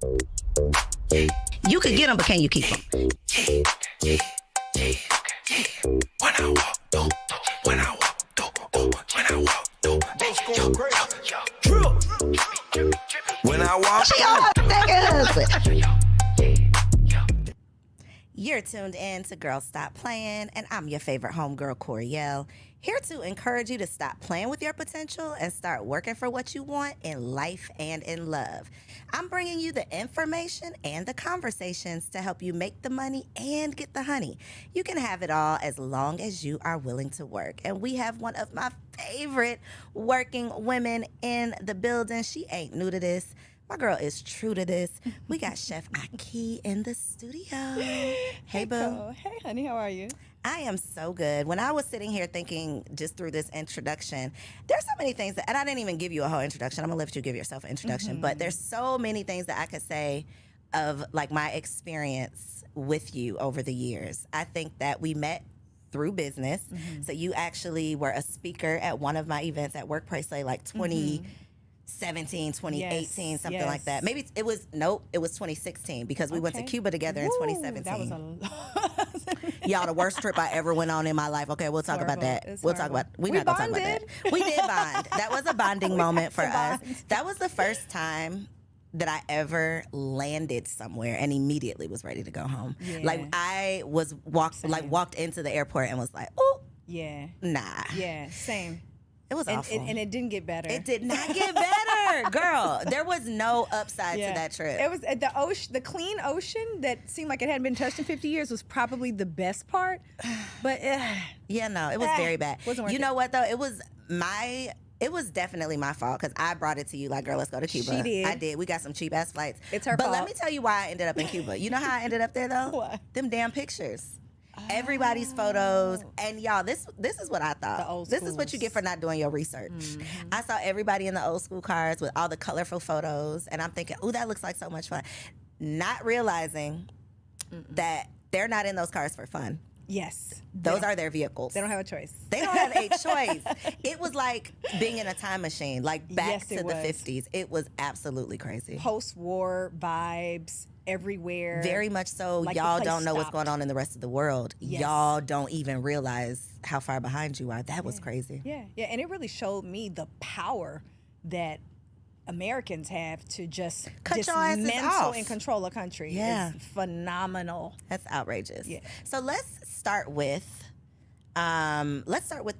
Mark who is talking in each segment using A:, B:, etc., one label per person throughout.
A: You could get them, but can you keep them?
B: When I walk, when I walk, when I walk, when I walk,
A: She on her second husband. You're tuned in to Girl Stop Playin, and I'm your favorite homegirl, Coriel, here to encourage you to stop playing with your potential and start working for what you want in life and in love. I'm bringing you the information and the conversations to help you make the money and get the honey. You can have it all as long as you are willing to work. And we have one of my favorite working women in the building. She ain't new to this. My girl is true to this. We got Chef Ahki in the studio. Hey, boo.
C: Cool. Hey, honey, how are you?
A: I am so good. When I was sitting here thinking just through this introduction, there's so many things that, and I didn't even give you a whole introduction. I'm going to let you give yourself an introduction. But there's so many things that I could say of like my experience with you over the years. I think that we met through business. So you actually were a speaker at one of my events at Workplace Play, like 2017, 2018, something like that. Maybe it was 2016 because we went to Cuba together in 2017.
C: That was a lot.
A: Y'all, the worst trip I ever went on in my life. Okay, we'll talk about that.
C: It's
A: We'll
C: horrible.
A: talk about. We're not gonna talk about that. We did bond. That was a bonding moment for us.
C: bond.
A: That was the first time that I ever landed somewhere and immediately was ready to go home.
C: Yeah.
A: Like I was walked into the airport and was like, oh,
C: Yeah.
A: nah.
C: Yeah, same.
A: It was awful.
C: And it didn't get better.
A: It did not get better, girl. There was no upside to that trip.
C: It was the ocean, the clean ocean that seemed like it hadn't been touched in 50 years was probably the best part. But
A: yeah, no, it was very bad.
C: Wasn't worth
A: you know what though? It was definitely my fault because I brought it to you like, girl, let's go to Cuba.
C: She did.
A: I did. We got some cheap ass flights.
C: It's her
A: But
C: fault.
A: let me tell you why I ended up in Cuba. You know how I ended up there though?
C: Why?
A: Them damn pictures. Everybody's photos, and y'all, this is what I thought.
C: The old
A: this is what you get for not doing your research. I saw everybody in the old school cars with all the colorful photos, and I'm thinking, ooh, that looks like so much fun. Not realizing that they're not in those cars for fun.
C: yes.
A: Those are their vehicles.
C: They don't have a choice.
A: They don't have a choice. It was like being in a time machine, like back
C: Yes,
A: to
C: it
A: the
C: was.
A: 50s. It was absolutely crazy.
C: Post-war vibes everywhere.
A: Very much so.
C: Like the
A: Y'all
C: place
A: don't know what's
C: stopped.
A: going on in the rest of the world.
C: Yes.
A: Y'all don't even realize how far behind you are. That was crazy.
C: Yeah, and it really showed me the power that Americans have to just
A: Cut your asses
C: dismantle
A: off.
C: and control a country.
A: Yeah.
C: It's phenomenal.
A: That's outrageous.
C: Yeah.
A: So let's start with the what's the word?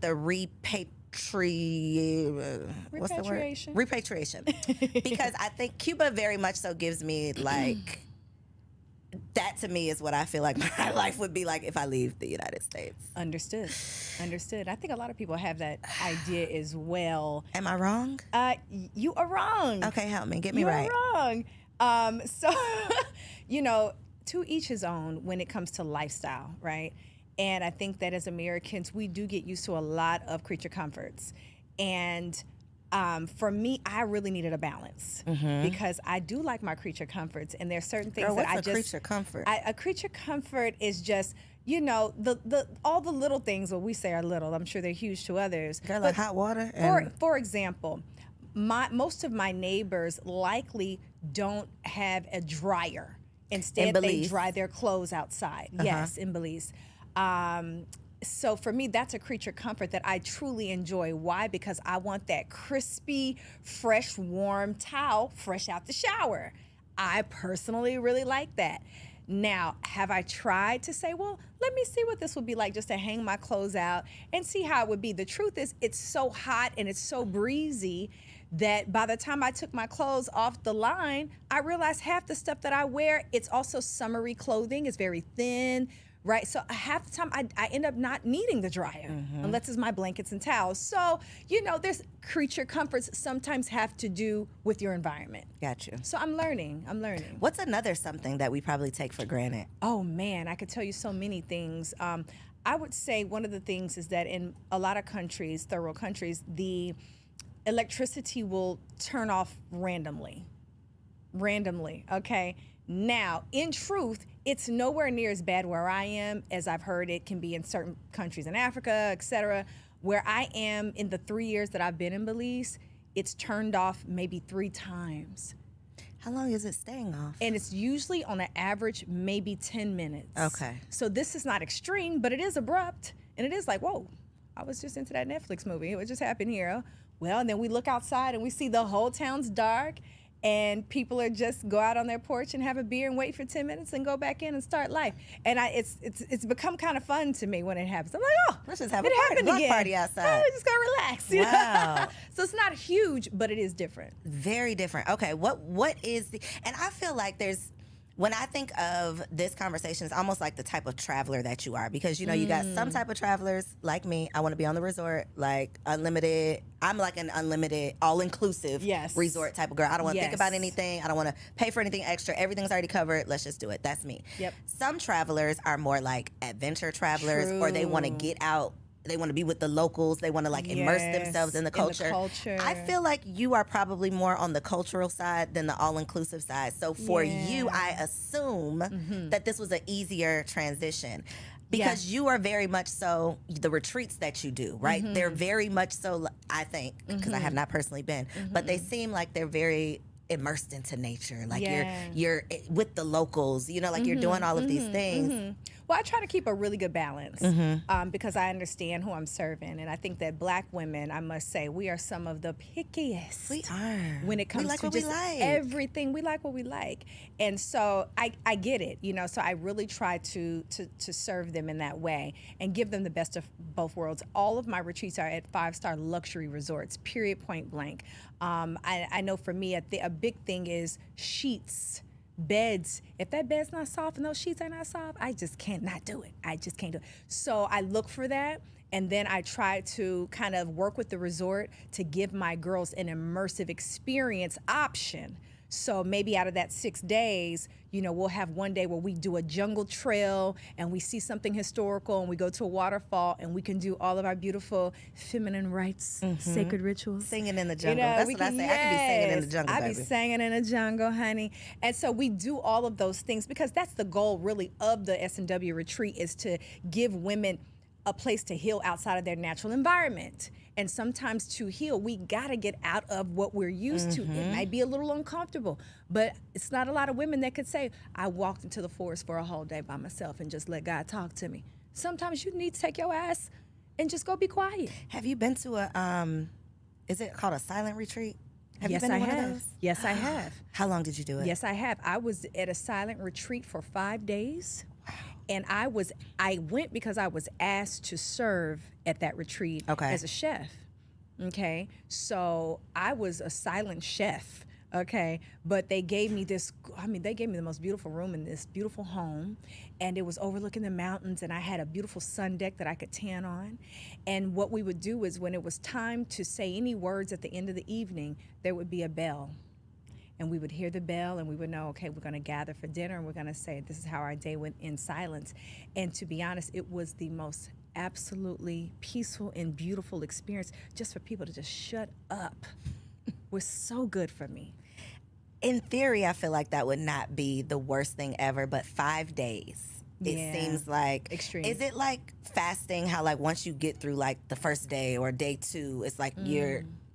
C: Repatriation.
A: Repatriation. Because I think Cuba very much so gives me like that to me is what I feel like my life would be like if I leave the United States.
C: Understood. I think a lot of people have that idea as well.
A: Am I wrong?
C: You are wrong.
A: Okay, help me. Get me
C: You
A: right.
C: are wrong. So, to each his own when it comes to lifestyle, right? And I think that as Americans, we do get used to a lot of creature comforts. And for me, I really needed a balance because I do like my creature comforts. And there's certain things
A: Girl,
C: that
A: what's
C: I
A: a
C: just...
A: creature comfort?
C: A creature comfort is just... the all the little things, what we say are little, I'm sure they're huge to others.
A: Girl, like hot water?
C: For example, most of my neighbors likely don't have a dryer. Instead, they
A: Belize.
C: dry their clothes outside. Yes, in Belize. So for me, that's a creature comfort that I truly enjoy. Why? Because I want that crispy, fresh, warm towel fresh out the shower. I personally really like that. Now, have I tried to say, well, let me see what this would be like just to hang my clothes out and see how it would be? The truth is, it's so hot and it's so breezy that by the time I took my clothes off the line, I realized half the stuff that I wear, it's also summery clothing. It's very thin, right? So half the time I end up not needing the dryer unless it's my blankets and towels. So, there's creature comforts sometimes have to do with your environment.
A: Got you.
C: So I'm learning.
A: What's another something that we probably take for granted?
C: Oh man, I could tell you so many things. I would say one of the things is that in a lot of countries, third world countries, the electricity will turn off randomly, okay? Now, in truth, it's nowhere near as bad where I am as I've heard it can be in certain countries in Africa, et cetera. Where I am in the 3 years that I've been in Belize, it's turned off maybe 3 times.
A: How long is it staying off?
C: And it's usually on an average maybe 10 minutes.
A: Okay.
C: So this is not extreme, but it is abrupt. And it is like, whoa, I was just into that Netflix movie. What just happened here? Well, and then we look outside and we see the whole town's dark and people are just go out on their porch and have a beer and wait for 10 minutes and go back in and start life. And it's become kind of fun to me when it happens. I'm like, oh,
A: Let's just have
C: it
A: a party,
C: happened
A: block
C: again.
A: party outside.
C: Oh, we just gonna relax. you know?
A: Wow.
C: So it's not huge, but it is different.
A: Very different. Okay, what is the, and I feel like there's, when I think of this conversation, it's almost like the type of traveler that you are, because you know you got some type of travelers like me. I want to be on the resort, like unlimited. I'm like an unlimited, all-inclusive
C: Yes.
A: resort type of girl. I don't want to think
C: Yes.
A: about anything. I don't want to pay for anything extra. Everything's already covered. Let's just do it. That's me.
C: Yep.
A: Some travelers are more like adventure travelers, or they want to
C: True.
A: get out. They want to be with the locals. They want to like immerse
C: Yes,
A: themselves in the
C: in the
A: culture.
C: culture.
A: I feel like you are probably more on the cultural side than the all-inclusive side. So for you, I assume that this was an easier transition. Because you are very much so, the retreats that you do, right? They're very much so, I think, because I have not personally been, but they seem like they're very immersed into nature. Like you're with the locals, you know, like you're doing all of these things.
C: Well, I try to keep a really good balance because I understand who I'm serving. And I think that Black women, I must say, we are some of the pickiest.
A: We are.
C: When it comes
A: like
C: to
A: what we
C: just
A: like.
C: everything. We like what we like. And so I get it, you know, so I really try to serve them in that way and give them the best of both worlds. All of my retreats are at 5-star luxury resorts, period, point blank. I know for me, a big thing is sheets. Beds, if that bed's not soft and those sheets are not soft, I just can't not do it. I just can't do it. So I look for that, and then I try to kind of work with the resort to give my girls an immersive experience option. So maybe out of that 6 days, you know, we'll have one day where we do a jungle trail and we see something historical and we go to a waterfall and we can do all of our beautiful feminine rites, sacred rituals.
A: Singing in the jungle.
C: You know,
A: That's
C: we
A: what I
C: can-
A: say. I could be singing in the jungle,
C: I
A: baby.
C: be singing in the jungle, honey. And so we do all of those things because that's the goal really of the S&W retreat, is to give women a place to heal outside of their natural environment. And sometimes to heal, we gotta get out of what we're used to. It might be a little uncomfortable, but it's not a lot of women that could say, I walked into the forest for a whole day by myself and just let God talk to me. Sometimes you need to take your ass and just go be quiet.
A: Have you been to a, is it called a silent retreat? Have
C: Yes,
A: you been
C: I
A: to one
C: have.
A: of those?
C: Yes, I have.
A: How long did you do it?
C: Yes, I have. I was at a silent retreat for 5 days. And I went because I was asked to serve at that retreat as a chef. Okay. So I was a silent chef. Okay. But they gave me they gave me the most beautiful room in this beautiful home. And it was overlooking the mountains, and I had a beautiful sun deck that I could tan on. And what we would do is when it was time to say any words at the end of the evening, there would be a bell. And we would hear the bell and we would know, okay, we're gonna gather for dinner and we're gonna say, this is how our day went in silence. And to be honest, it was the most absolutely peaceful and beautiful experience just for people to just shut up. Was so good for me.
A: In theory, I feel like that would not be the worst thing ever, but 5 days. It
C: Yeah.
A: seems like
C: Extreme.
A: Is it like fasting? How like once you get through like the first day or day 2, it's like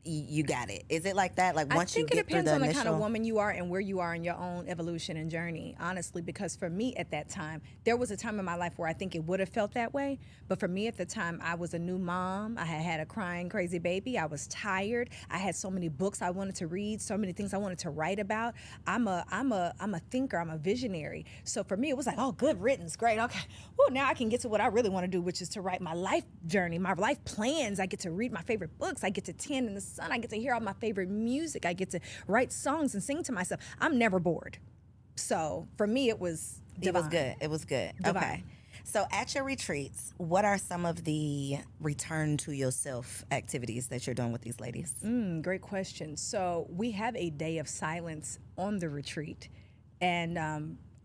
A: you got it. Is it like that? Like once
C: I
A: you
C: think it
A: get through
C: depends
A: the
C: on the
A: initial.
C: kind of woman you are and where you are in your own evolution and journey, honestly, because for me at that time, there was a time in my life where I think it would have felt that way. But for me at the time, I was a new mom. I had a crying, crazy baby. I was tired. I had so many books I wanted to read, so many things I wanted to write about. I'm a thinker. I'm a visionary. So for me, it was like, oh, good riddance. Great. Okay. Well, now I can get to what I really want to do, which is to write my life journey, my life plans. I get to read my favorite books. I get to tan in the sun. I get to hear all my favorite music. I get to write songs and sing to myself. I'm never bored. So for me, it was divine.
A: It was good.
C: Divine.
A: Okay. So at your retreats, what are some of the return to yourself activities that you're doing with these ladies?
C: Great question. So we have a day of silence on the retreat. And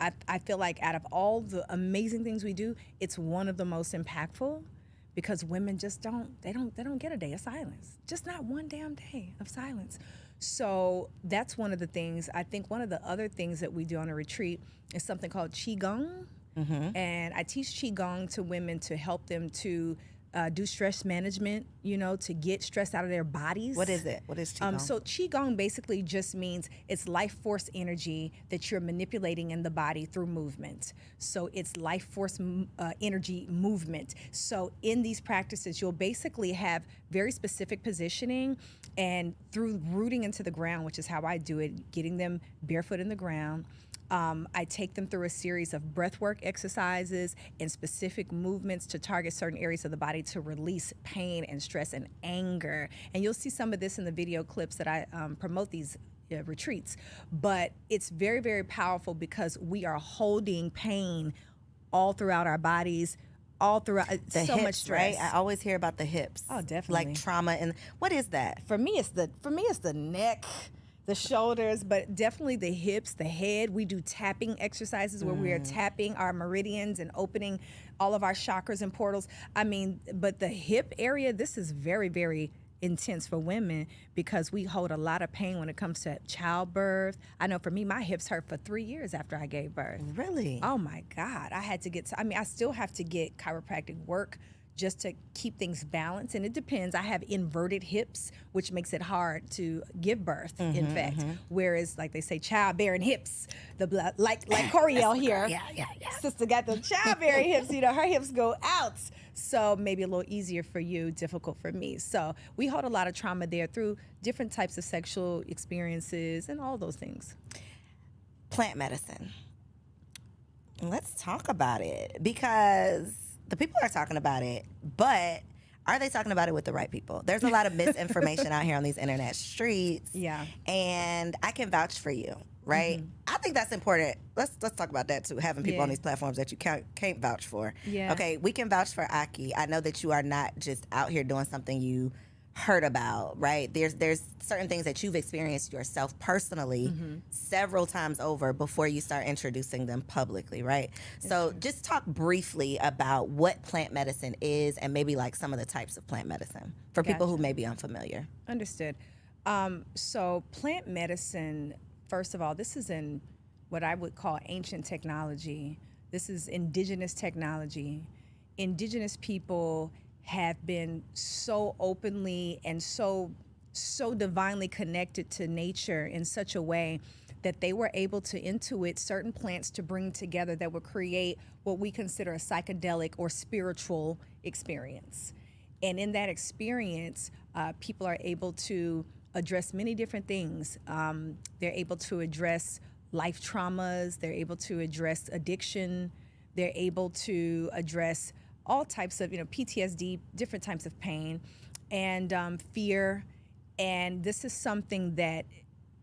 C: I feel like out of all the amazing things we do, it's one of the most impactful, because women just don't get a day of silence. Just not one damn day of silence. So that's one of the things. I think one of the other things that we do on a retreat is something called Qigong. And I teach Qigong to women to help them to do stress management, to get stress out of their bodies.
A: What is it? What is Qigong?
C: So Qigong basically just means it's life force energy that you're manipulating in the body through movement. So it's life force energy movement. So in these practices, you'll basically have very specific positioning, and through rooting into the ground, which is how I do it, getting them barefoot in the ground. I take them through a series of breathwork exercises and specific movements to target certain areas of the body to release pain and stress and anger. And you'll see some of this in the video clips that I promote these retreats. But it's very, very powerful because we are holding pain all throughout our bodies, all throughout
A: the
C: so
A: hips,
C: much stress.
A: right? I always hear about the hips.
C: Oh, definitely.
A: Like trauma. And what is that?
C: For me, it's the neck, the shoulders, but definitely the hips, the head. We do tapping exercises where we are tapping our meridians and opening all of our chakras and portals. But the hip area, this is very, very intense for women because we hold a lot of pain when it comes to childbirth. I know for me, my hips hurt for 3 years after I gave birth.
A: Really?
C: Oh my God. I still have to get chiropractic work just to keep things balanced. And it depends. I have inverted hips, which makes it hard to give birth, in fact. Whereas, like they say, childbearing hips, like Coriel here.
A: Yeah.
C: Sister got the childbearing hips, her hips go out. So maybe a little easier for you, difficult for me. So we hold a lot of trauma there through different types of sexual experiences and all those things.
A: Plant medicine. Let's talk about it because the people are talking about it, but are they talking about it with the right people? There's a lot of misinformation out here on these internet streets.
C: Yeah.
A: And I can vouch for you, right? I think that's important. Let's talk about that too, having people on these platforms that you can't vouch for.
C: Yeah.
A: Okay, we can vouch for Ahki. I know that you are not just out here doing something you heard about, right? There's certain things that you've experienced yourself personally several times over before you start introducing them publicly, right? So just talk briefly about what plant medicine is and maybe like some of the types of plant medicine for people who may be unfamiliar.
C: Understood. So plant medicine, first of all, this is in what I would call ancient technology. This is indigenous technology. Indigenous people have been so openly and so divinely connected to nature in such a way that they were able to intuit certain plants to bring together that would create what we consider a psychedelic or spiritual experience. And in that experience, people are able to address many different things. They're able to address life traumas. They're able to address addiction. They're able to address all types of, PTSD, different types of pain, and fear. And this is something that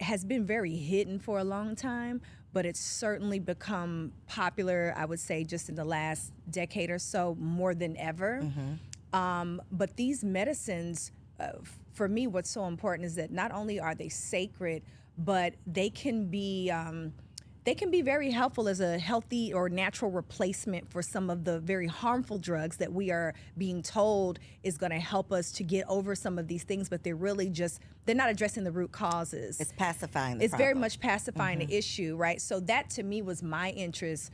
C: has been very hidden for a long time, but it's certainly become popular, I would say, just in the last decade or so, more than ever. But these medicines, for me, what's so important is that not only are they sacred, but they can be very helpful as a healthy or natural replacement for some of the very harmful drugs that we are being told is going to help us to get over some of these things, but they're not addressing the root causes.
A: It's pacifying the
C: It's
A: problem.
C: very much pacifying the issue, right? So that to me was my interest.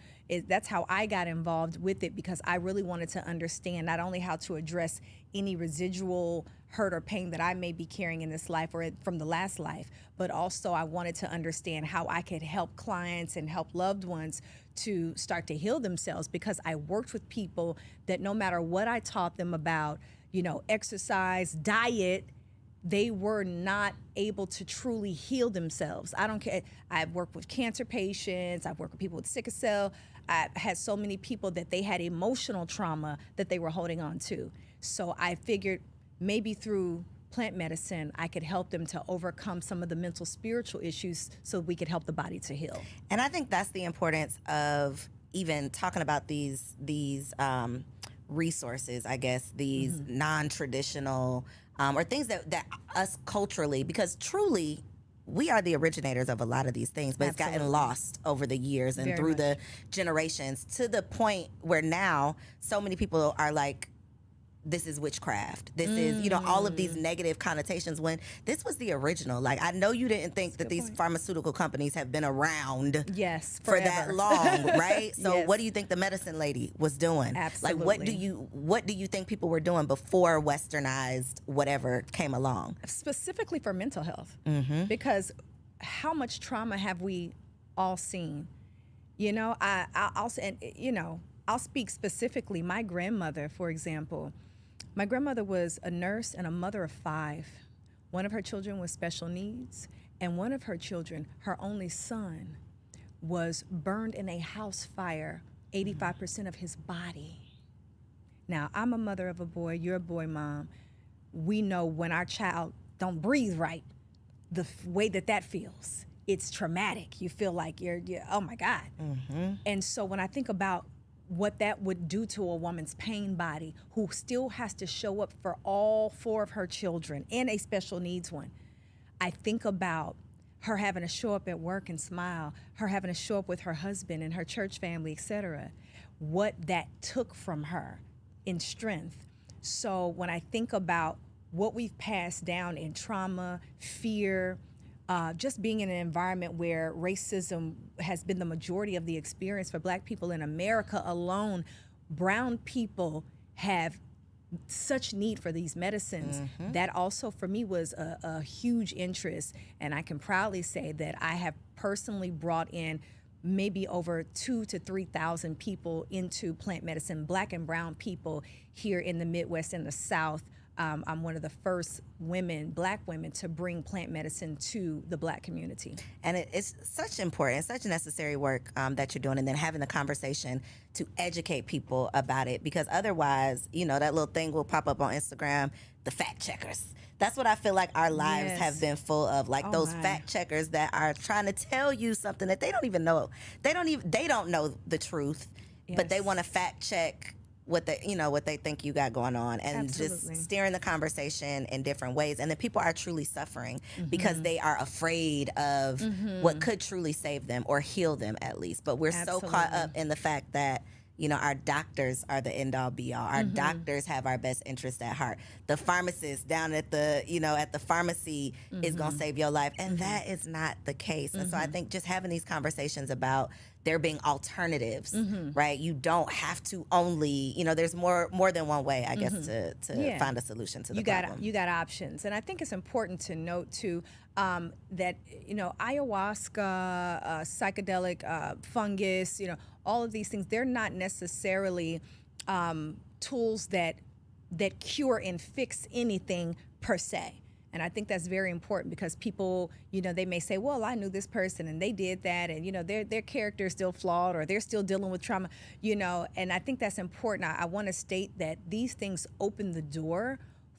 C: That's how I got involved with it, because I really wanted to understand not only how to address any residual hurt or pain that I may be carrying in this life or from the last life, but also I wanted to understand how I could help clients and help loved ones to start to heal themselves, because I worked with people that no matter what I taught them about, exercise, diet, they were not able to truly heal themselves. I don't care. I've worked with cancer patients. I've worked with people with sickle cell. I've had so many people that they had emotional trauma that they were holding on to. So I figured maybe through plant medicine, I could help them to overcome some of the mental, spiritual issues so we could help the body to heal.
A: And I think that's the importance of even talking about these resources, I guess, these non-traditional or things that us culturally, because truly we are the originators of a lot of these things, but it's gotten lost over the years and through the generations, to the point where now so many people are like this is witchcraft. This is, all of these negative connotations when this was the original. Like, I know you didn't think that these pharmaceutical companies have been around for that long, right? So what do you think the medicine lady was doing?
C: Absolutely.
A: Like, what do you think people were doing before westernized whatever came along?
C: Specifically for mental health. Because how much trauma have we all seen? I'll speak specifically. My grandmother, for example, my grandmother was a nurse and a mother of 5. One of her children was special needs, and one of her children, her only son, was burned in a house fire, 85% of his body. Now, I'm a mother of a boy, you're a boy mom. We know when our child don't breathe right, the way that feels. It's traumatic. You feel like you're oh my God. And so when I think about what that would do to a woman's pain body who still has to show up for all 4 of her children and a special needs one, I think about her having to show up at work and smile, her having to show up with her husband and her church family, etc. What that took from her in strength. So when I think about what we've passed down in trauma, fear, just being in an environment where racism has been the majority of the experience for Black people in America alone, brown people have such need for these medicines. That also for me was a huge interest, and I can proudly say that I have personally brought in maybe over 2,000 to 3,000 people into plant medicine, Black and brown people here in the Midwest and the South. I'm one of the first Black women, to bring plant medicine to the Black community. And
A: it's such important, such necessary work that you're doing, and then having the conversation to educate people about it, because otherwise, that little thing will pop up on Instagram, the fact checkers. That's what I feel like our lives have been full of, like those fact checkers that are trying to tell you something that they don't even know. They don't know the truth, but they want to fact check what they think you got going on, and just steering the conversation in different ways. And then people are truly suffering because they are afraid of what could truly save them or heal them, at least. But we're so caught up in the fact that our doctors are the end all be all. Our doctors have our best interest at heart. The pharmacist down at the at the pharmacy is gonna save your life, and that is not the case. And so I think just having these conversations about there being alternatives, right? You don't have to only, there's more than one way, I guess, to find a solution to the problem.
C: You got options. And I think it's important to note, too, that, ayahuasca, psychedelic fungus, all of these things, they're not necessarily tools that cure and fix anything per se. And I think that's very important, because people, they may say, well, I knew this person and they did that, and, their character is still flawed, or they're still dealing with trauma, and I think that's important. I want to state that these things open the door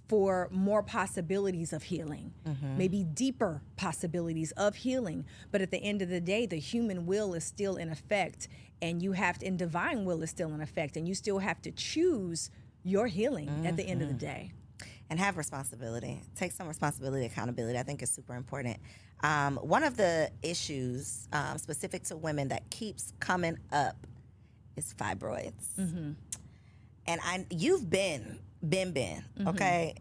C: for more possibilities of healing, maybe deeper possibilities of healing. But at the end of the day, the human will is still in effect, and divine will is still in effect, and you still have to choose your healing at the end of the day.
A: And have responsibility. Take some responsibility, accountability. I think is super important. One of the issues specific to women that keeps coming up is fibroids. And you've been, okay?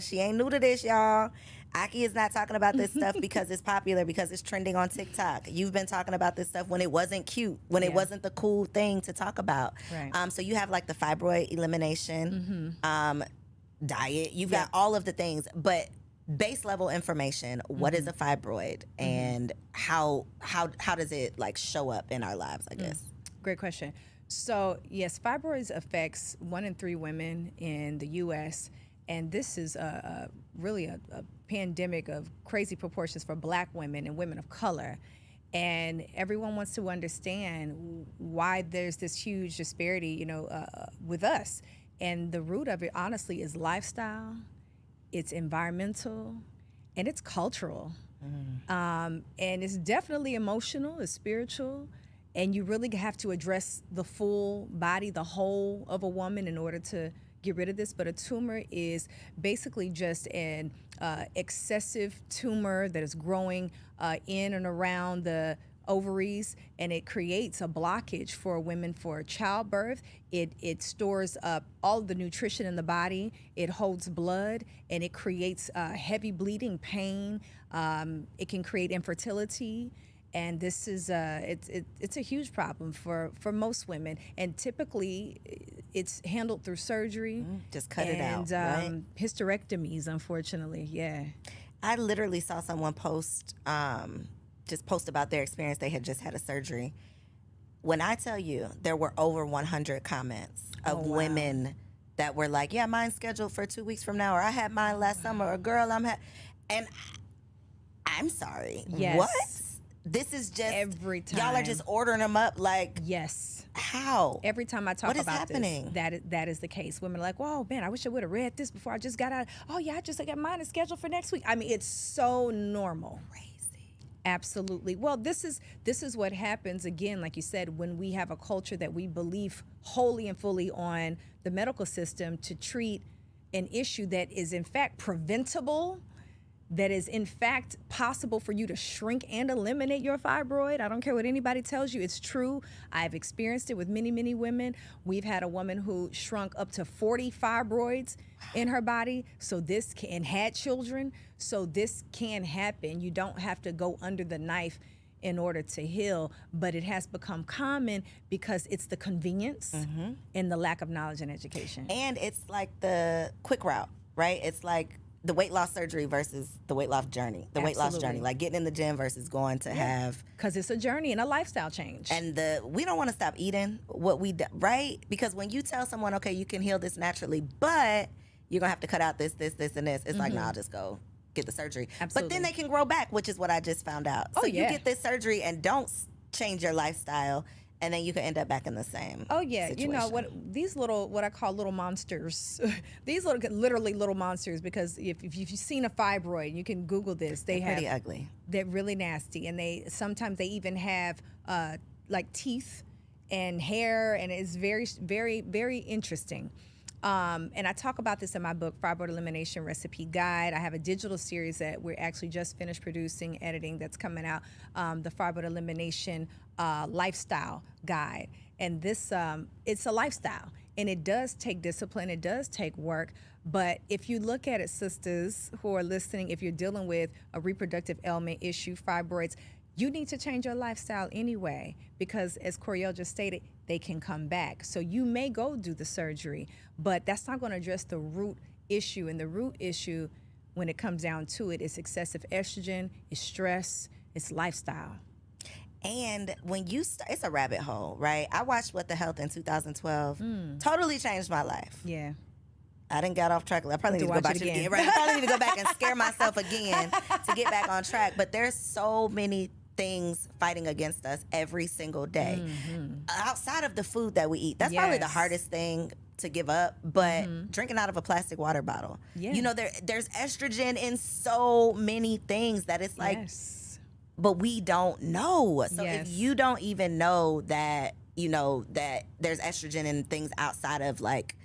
A: She ain't new to this, y'all. Ahki is not talking about this stuff because it's popular, because it's trending on TikTok. You've been talking about this stuff when it wasn't cute, when it wasn't the cool thing to talk about.
C: Right.
A: So you have like the fibroid elimination diet. You've got all of the things, but base level information. What is a fibroid, and how does it like show up in our lives, I guess?
C: Great question. So yes, fibroids affects 1 in 3 women in the U.S., and this is really a pandemic of crazy proportions for Black women and women of color. And everyone wants to understand why there's this huge disparity, with us. And the root of it, honestly, is lifestyle, it's environmental, and it's cultural. And it's definitely emotional, it's spiritual, and you really have to address the full body, the whole of a woman, in order to get rid of this. But a tumor is basically just an excessive tumor that is growing in and around the ovaries, and it creates a blockage for women for childbirth. It stores up all of the nutrition in the body. It holds blood, and it creates heavy bleeding, pain. It can create infertility. And this is it's a huge problem for most women, and typically it's handled through surgery.
A: Just cut it out,
C: and
A: right?
C: hysterectomies, unfortunately. Yeah.
A: I literally saw someone post about their experience. They had just had a surgery. When I tell you, there were over 100 comments of women that were like, "Yeah, mine's scheduled for 2 weeks from now," or "I had mine last summer," or "Girl, and I'm sorry,
C: Yes.
A: what?" This is just
C: Every time.
A: y'all are just ordering them up like
C: Yes.
A: how?
C: Every time I talk
A: What is
C: about
A: happening?
C: this, that is the case. Women are like, "Whoa, man, I wish I would have read this before I just got out." "Oh yeah, I just got mine is scheduled for next week." I mean, it's so normal.
A: Crazy.
C: Absolutely. Well, this is what happens again, like you said, when we have a culture that we believe wholly and fully on the medical system to treat an issue that is in fact preventable, that is in fact possible for you to shrink and eliminate your fibroid. I don't care what anybody tells you, it's true. I've experienced it with many, many women. We've had a woman who shrunk up to 40 fibroids in her body, and had children. So this can happen. You don't have to go under the knife in order to heal, but it has become common because it's the convenience and the lack of knowledge and education.
A: And it's like the quick route, right? It's like the weight loss surgery versus the weight loss journey. The weight loss
C: Absolutely.
A: journey, like getting in the gym versus going to have.
C: Because it's a journey and a lifestyle change.
A: And we don't want to stop eating what we do, right? Because when you tell someone, okay, you can heal this naturally, but you're gonna have to cut out this, and this, it's like, nah, I'll just go get the surgery.
C: Absolutely.
A: But then they can grow back, which is what I just found out.
C: Oh,
A: so
C: yeah.
A: you get this surgery and don't change your lifestyle, and then you can end up back in the same.
C: Oh yeah,
A: situation.
C: you know what I call little monsters. These literally little monsters, because if you've seen a fibroid, you can Google this.
A: They're pretty ugly.
C: They're really nasty, and sometimes they even have like teeth and hair, and it's very, very, very interesting. And I talk about this in my book, Fibroid Elimination Recipe Guide. I have a digital series that we're actually just finished producing, editing, that's coming out, the Fibroid Elimination Lifestyle Guide. And this, it's a lifestyle, and it does take discipline, it does take work. But if you look at it, sisters who are listening, if you're dealing with a reproductive ailment issue, fibroids, you need to change your lifestyle anyway, because as Coriel just stated, they can come back. So you may go do the surgery, but that's not going to address the root issue. And the root issue, when it comes down to it, is excessive estrogen, is stress, it's lifestyle.
A: And when you it's a rabbit hole, right? I watched What the Health in 2012. Totally changed my life.
C: Yeah.
A: I didn't get off track. I probably need to go
C: watch
A: back
C: it again.
A: Right? I probably need to go back and scare myself again to get back on track. But there's so many things fighting against us every single day. Outside of the food that we eat, that's probably the
C: Yes.
A: hardest thing to give up. But drinking out of a plastic water bottle,
C: Yeah.
A: you know, there's estrogen in so many things that it's like,
C: Yes.
A: but we don't know. So
C: Yes.
A: if you don't even know that, you know, that there's estrogen in things outside of like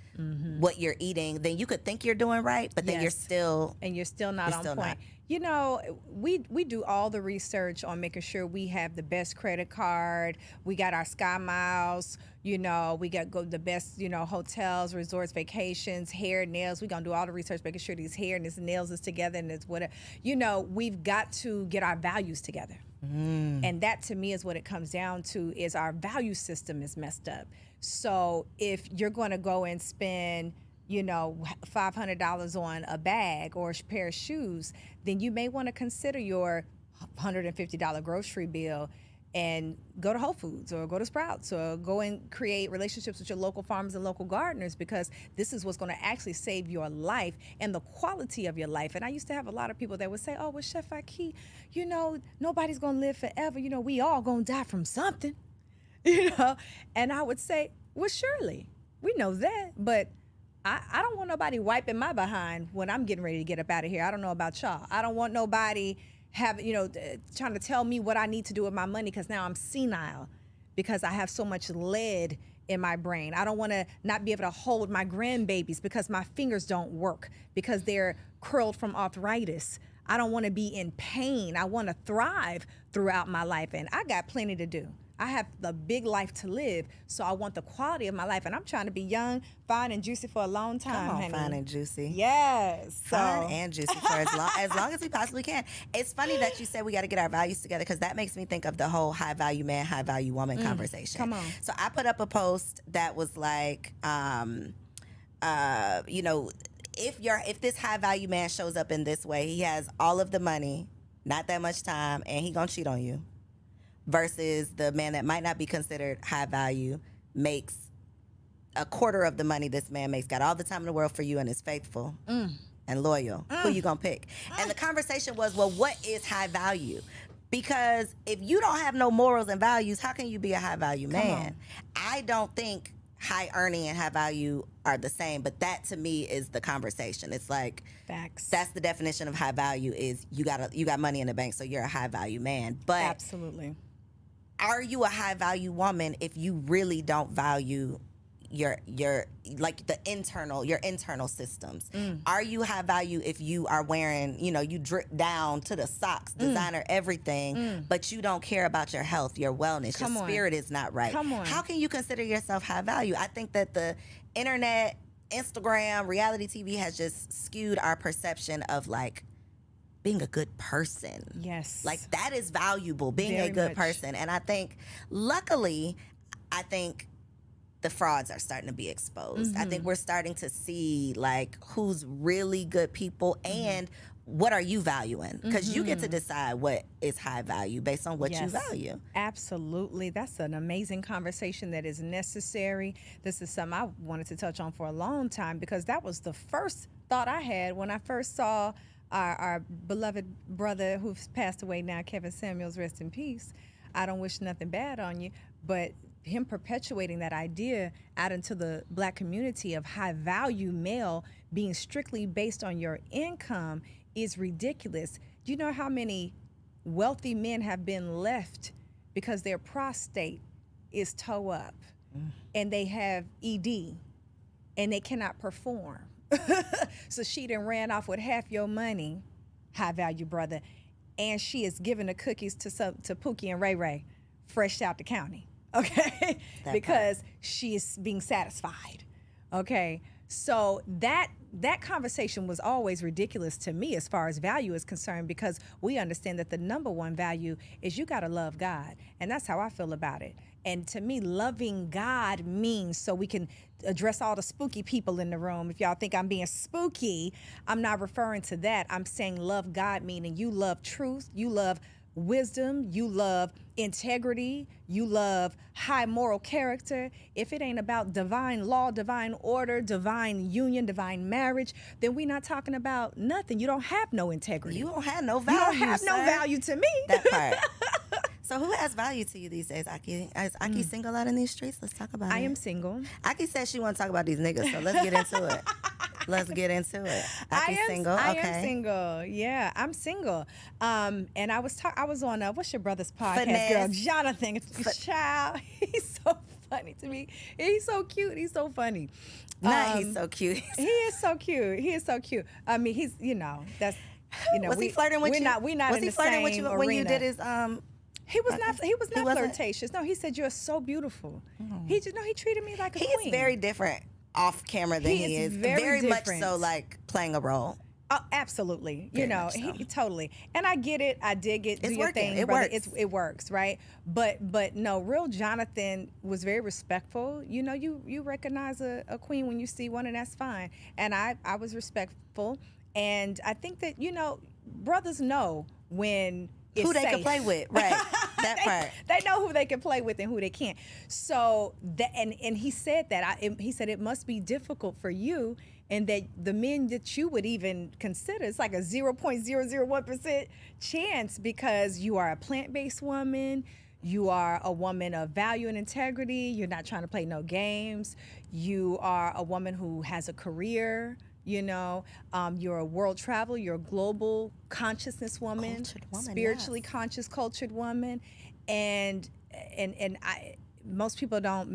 A: what you're eating, then you could think you're doing right, but then you're
C: Yes.
A: still
C: And you're still not
A: You're
C: on
A: still
C: point.
A: not.
C: You know, we do all the research on making sure we have the best credit card. We got our Sky Miles. You know, we got the best, you know, hotels, resorts, vacations, hair, nails. We're going to do all the research, making sure these hair and these nails is together and it's whatever. You know, we've got to get our values together. And that to me is what it comes down to, is our value system is messed up. So if you're going to go and spend, you know, $500 on a bag or a pair of shoes, then you may want to consider your $150 grocery bill and go to Whole Foods or go to Sprouts or go and create relationships with your local farmers and local gardeners, because this is what's going to actually save your life and the quality of your life. And I used to have a lot of people that would say, "Oh, well, Chef Ahki, you know, nobody's going to live forever. You know, we all going to die from something." You know, and I would say, well, surely we know that, but I don't want nobody wiping my behind when I'm getting ready to get up out of here. I don't know about y'all. I don't want nobody trying to tell me what I need to do with my money, because now I'm senile because I have so much lead in my brain. I don't want to not be able to hold my grandbabies because my fingers don't work because they're curled from arthritis. I don't want to be in pain. I want to thrive throughout my life, and I got plenty to do. I have a big life to live, so I want the quality of my life, and I'm trying to be young, fine, and juicy for a long time.
A: Come on,
C: honey.
A: fine and juicy.
C: Yes,
A: Fine and juicy for as long as we possibly can. It's funny that you said we got to get our values together, because that makes me think of the whole high value man, high value woman conversation.
C: Come on.
A: So I put up a post that was like, you know, if this high value man shows up in this way, he has all of the money, not that much time, and he gonna cheat on you. Versus the man that might not be considered high value, makes a quarter of the money this man makes, got all the time in the world for you, and is faithful and loyal. Who you gonna pick? And the conversation was, well, what is high value? Because if you don't have no morals and values, how can you be a high value man? I don't think high earning and high value are the same, but that to me is the conversation. It's like,
C: facts.
A: that's the definition of high value, is you got money in the bank, so you're a high value man. But
C: Absolutely.
A: are you a high value woman if you really don't value your like your internal systems? Are you high value if you are wearing, you know, you drip down to the socks, designer everything, but you don't care about your health, your wellness,
C: Come
A: your
C: on.
A: spirit is not right?
C: Come on.
A: How can you consider yourself high value? I think that the internet, Instagram, reality TV has just skewed our perception of like being a good person.
C: Yes.
A: Like that is valuable, being
C: Very
A: a good
C: much.
A: person. And I think, luckily, I think the frauds are starting to be exposed. I think we're starting to see like who's really good people and what are you valuing? Because you get to decide what is high value based on what you
C: Yes.
A: value.
C: Absolutely. That's an amazing conversation that is necessary. This is something I wanted to touch on for a long time, because that was the first thought I had when I first saw our beloved brother who's passed away now, Kevin Samuels, rest in peace. I don't wish nothing bad on you, but him perpetuating that idea out into the Black community of high value male being strictly based on your income is ridiculous. Do you know how many wealthy men have been left because their prostate is toe up and they have ED and they cannot perform? So she done ran off with half your money, high value brother, and she is giving the cookies to Pookie and Ray Ray, fresh out the county, okay? Because she is being satisfied, okay? So that conversation was always ridiculous to me as far as value is concerned, because we understand that the number one value is you gotta love God, and that's how I feel about it. And to me, loving God means, so we can address all the spooky people in the room. If y'all think I'm being spooky, I'm not referring to that. I'm saying love God, meaning you love truth, you love wisdom, you love integrity, you love high moral character. If it ain't about divine law, divine order, divine union, divine marriage, then we're not talking about nothing. You don't have no integrity.
A: You don't have no value.
C: You don't have no
A: sir.
C: value to me.
A: That part. So who has value to you these days, Ahki? Is Ahki single out in these streets? Let's talk about it.
C: I am single.
A: Ahki says she want to talk about these niggas, so let's get into it. Let's get into it. Ahki single.
C: I
A: Okay.
C: am single. Yeah, I'm single. And I was on what's your brother's podcast,
A: Finesse.
C: girl? Jonathan. Child, he's so funny to me. He's so cute. He's so funny.
A: He's so cute.
C: He is so cute. He is so cute. I mean, he's that's
A: was he flirting with you?
C: We're not
A: was
C: in
A: he
C: the
A: flirting
C: same
A: with you
C: arena.
A: when you did his
C: He was not
A: He wasn't?
C: flirtatious. No, he said you're so beautiful. He treated me like a
A: He
C: queen.
A: is very different off camera than
C: He
A: he
C: is
A: is.
C: very
A: much
C: different.
A: so like playing a role.
C: Oh, absolutely.
A: Very
C: You know,
A: much so.
C: he totally. And I get it. I dig it. Do
A: It's
C: your
A: working.
C: thing,
A: It
C: brother.
A: works.
C: It works, right? But no, real Jonathan was very respectful. You know, you recognize a queen when you see one, and that's fine. And I was respectful. And I think that, you know, brothers know when it's
A: Who they
C: safe.
A: can play with, right? That part.
C: They know who they can play with and who they can't. So that, and he said that. He said it must be difficult for you, and that the men that you would even consider, it's like a 0.001% chance, because you are a plant-based woman, you are a woman of value and integrity, you're not trying to play no games, you are a woman who has a career. You know, you're a world traveler, you're a global consciousness woman,
A: Cultured woman,
C: spiritually conscious, cultured woman. And I, most people don't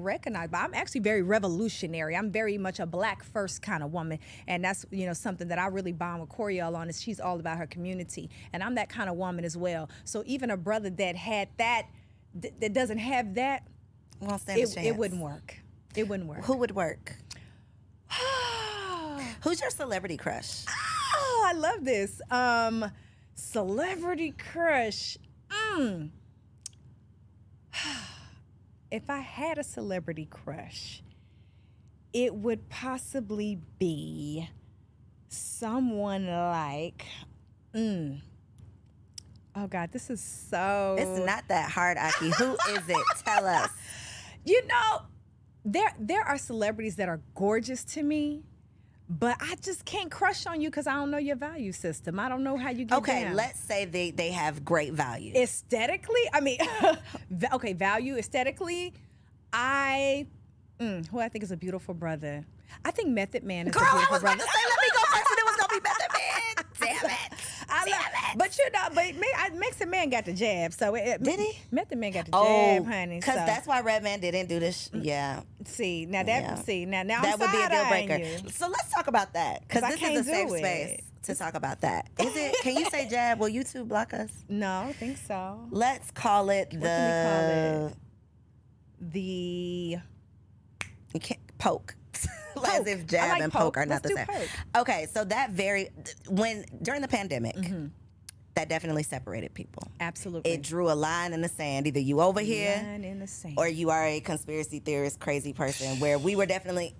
C: recognize, but I'm actually very revolutionary. I'm very much a black first kind of woman, and that's something that I really bond with Coriel on. Is she's all about her community, and I'm that kind of woman as well. So even a brother that had that doesn't have that,
A: Won't stand a chance.
C: it wouldn't work. It wouldn't work.
A: Who would work? Who's your celebrity crush?
C: Oh, I love this. Celebrity crush. If I had a celebrity crush, it would possibly be someone like, oh God, this is so.
A: It's not that hard, Ahki. Who is it? Tell us.
C: There are celebrities that are gorgeous to me, but I just can't crush on you because I don't know your value system. I don't know how you get
A: Okay,
C: down.
A: let's say they have great value.
C: Aesthetically, I mean, value aesthetically, who I think is a beautiful brother. I think Method Man is
A: Girl,
C: a
A: I
C: beautiful
A: was about
C: brother.
A: to say, let me go first, and it was gonna be Method Man. Damn it.
C: But Method Man got the jab. So
A: Did he?
C: Method Man got the jab, honey.
A: Because
C: so.
A: that's why Redman didn't do this. Yeah.
C: See, now that
A: Yeah.
C: now
A: That
C: I'm
A: would be a deal
C: side-eyeing
A: breaker.
C: you.
A: So let's talk about that. Because
C: 'Cause I
A: this
C: can't
A: is a safe
C: do it.
A: space to talk about that. Is it? Can you say jab? Will YouTube block us?
C: No, I don't think so.
A: Let's call it
C: What can we call
A: the.
C: it? The
A: You can't poke. As
C: Poke.
A: if
C: I
A: jab
C: like
A: and poke are
C: Let's
A: not the
C: do
A: same.
C: poke.
A: Okay, so that during the pandemic, that definitely separated people.
C: Absolutely.
A: It drew a line in the sand. Either you over here
C: Line in the sand.
A: or you are a conspiracy theorist, crazy person, where we were definitely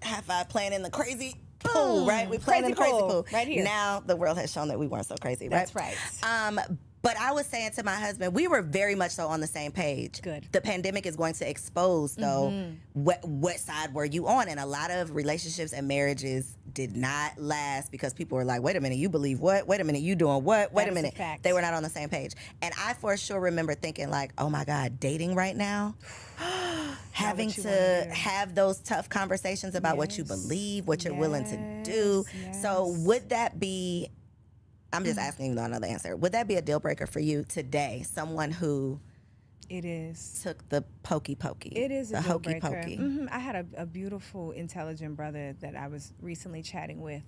A: playing in the crazy pool, right? We playing in the
C: Crazy
A: crazy
C: pool,
A: pool.
C: right here.
A: Now the world has shown that we weren't so crazy, right?
C: That's right.
A: But I was saying to my husband, we were very much so on the same page.
C: Good.
A: The pandemic is going to expose, though, what side were you on? And a lot of relationships and marriages did not last because people were like, wait a minute, you believe what? Wait a minute, you doing what? Wait
C: That
A: a
C: is a
A: minute.
C: fact.
A: They were not on the same page. And I for sure remember thinking like, oh my God, dating right now? Having
C: what you
A: to
C: wanna do.
A: have those tough conversations about what you
C: Yes.
A: believe, what you're willing to do.
C: Yes,
A: So
C: yes.
A: would that be, I'm just asking you another answer. Would that be a deal breaker for you today? Someone who
C: It is.
A: took the pokey pokey.
C: It is a
A: the
C: deal
A: hokey
C: breaker.
A: pokey.
C: I had a beautiful, intelligent brother that I was recently chatting with,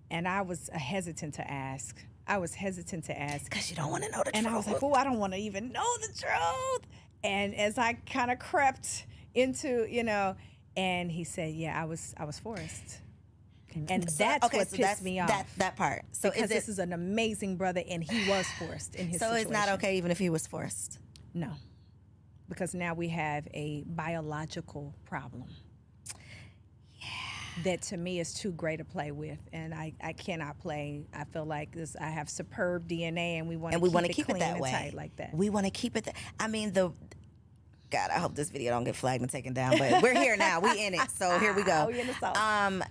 C: and I was hesitant to ask.
A: Because you don't want to know the
C: And
A: truth.
C: I was like, oh, I don't want to even know the truth. And as I kind of crept into, and he said, yeah, I was forced. And that's what pissed me off.
A: That part. So
C: because
A: is it,
C: this is an amazing brother, and he was forced in his
A: so
C: situation.
A: it's not okay even if he was forced.
C: No, because now we have a biological problem. That to me is too great to play with, and I cannot play. I feel like this. I have superb DNA, and we want to
A: keep it
C: clean
A: that
C: and
A: way.
C: tight like that.
A: We want to keep it. I mean, God, I hope this video don't get flagged and taken down. But we're here now. We in it. So here we go.
C: Oh, you're in the sauce.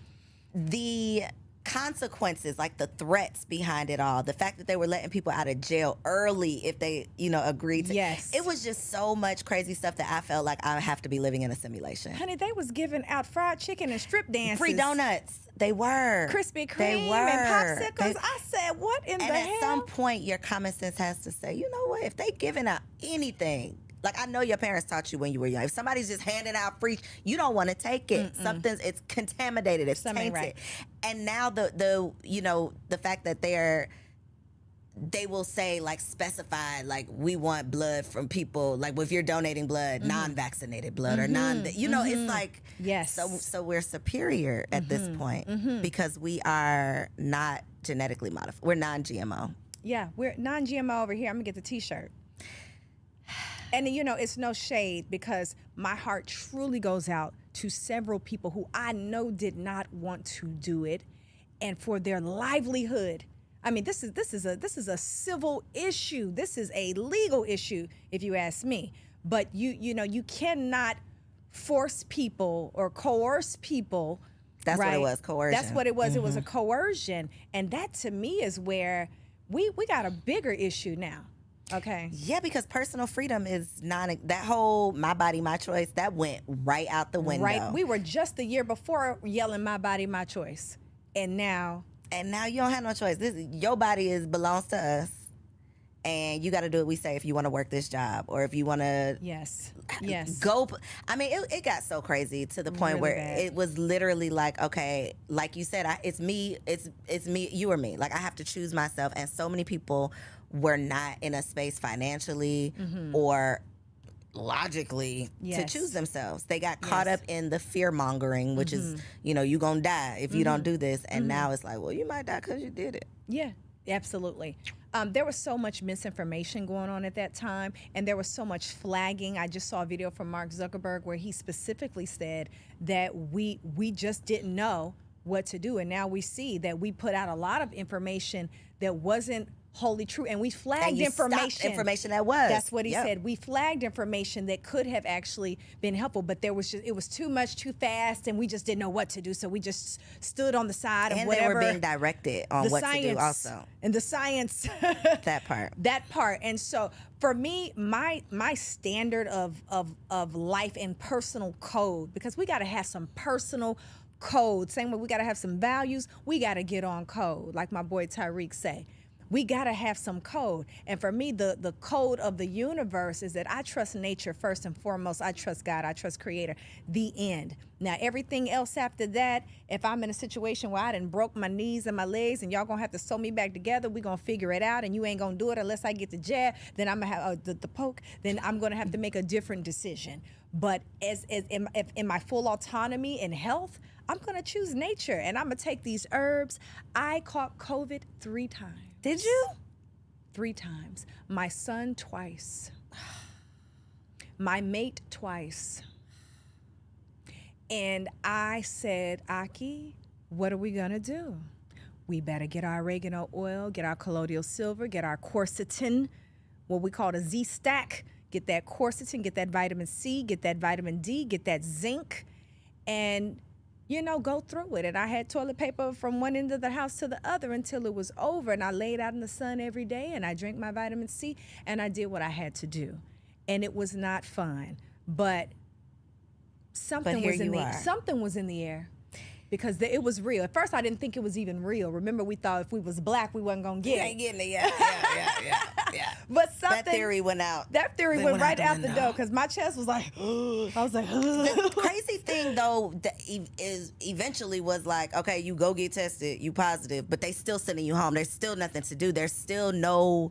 A: The consequences, like the threats behind it all, the fact that they were letting people out of jail early if they, agreed to.
C: Yes.
A: It was just so much crazy stuff that I felt like I have to be living in a simulation.
C: Honey, they was giving out fried chicken and strip dances,
A: Free donuts. They were.
C: Krispy Kreme,
A: They were.
C: and popsicles.
A: They-
C: I said, what in
A: And
C: the
A: at
C: hell?
A: some point, your common sense has to say, you know what? If they giving out anything, like I know your parents taught you when you were young. If somebody's just handing out free, you don't want to take it. It's contaminated. It's
C: Something
A: tainted.
C: right.
A: And now the fact that they will say like specify like we want blood from people like if you're donating blood, non-vaccinated blood or it's like
C: Yes.
A: So we're superior at this point because we are not genetically modified. We're non-GMO.
C: Yeah, we're non-GMO over here. I'm gonna get the T-shirt. And it's no shade because my heart truly goes out to several people who I know did not want to do it, and for their livelihood. I mean, this is a civil issue. This is a legal issue, if you ask me. But you cannot force people or coerce people.
A: That's what it
C: right?
A: was, coercion.
C: That's what it was. It was a coercion, and that to me is where we got a bigger issue now. Okay.
A: Yeah, because personal freedom is that whole my body, my choice, that went right out the window.
C: Right. We were just the year before yelling my body, my choice. And now
A: you don't have no choice. Your body belongs to us. and you got to do what we say if you want to work this job, or if you want to
C: Yes.
A: go. I mean, it got so crazy to the point
C: Really
A: where
C: bad.
A: it was literally like, okay, like you said, it's me, it's me, you or me. Like, I have to choose myself, and so many people were not in a space financially or logically to
C: Yes.
A: choose themselves. They got caught
C: Yes.
A: up in the fear mongering, which is, you gonna die if you don't do this, and now it's like, well, you might die because you did it.
C: Yeah, absolutely. There was so much misinformation going on at that time, and there was so much flagging. I just saw a video from Mark Zuckerberg where he specifically said that we just didn't know what to do, and now we see that we put out a lot of information that wasn't wholly true, and we flagged
A: And you stopped information that was.
C: That's what he
A: Yep.
C: said. We flagged information that could have actually been helpful, but it was too much, too fast, and we just didn't know what to do. So we just stood on the side of
A: And
C: whatever.
A: they were being directed on
C: the
A: what
C: science,
A: to do also.
C: and the science.
A: That part.
C: That part. And so for me, my standard of life and personal code, because we got to have some personal code. Same way we got to have some values. We got to get on code, like my boy Tyreek say. We got to have some code. And for me, the code of the universe is that I trust nature first and foremost. I trust God. I trust Creator. The end. Now, everything else after that, if I'm in a situation where I done broke my knees and my legs and y'all going to have to sew me back together, we going to figure it out, and you ain't going to do it unless I get the jab, then I'm going to have the poke, then I'm going to have to make a different decision. But as in my full autonomy and health, I'm going to choose nature, and I'm going to take these herbs. I caught COVID 3 times.
A: Did you?
C: 3 times. My son twice. My mate twice. And I said, Ahki, what are we gonna do? We better get our oregano oil, get our colloidal silver, get our quercetin, what we call the Z-stack, get that quercetin, get that vitamin C, get that vitamin D, get that zinc, and go through it. And I had toilet paper from one end of the house to the other until it was over. And I laid out in the sun every day, and I drank my vitamin C, and I did what I had to do. And it was not fun, but something was in the air. Because it was real. At first, I didn't think it was even real. Remember, we thought if we was black, we wasn't gonna get it.
A: Ain't getting it. Yeah.
C: But something,
A: that theory went out.
C: That theory went right out the door, because my chest was like, I was like,
A: The crazy thing though is eventually was like, okay, you go get tested, you positive, but they still sending you home. There's still nothing to do. There's still no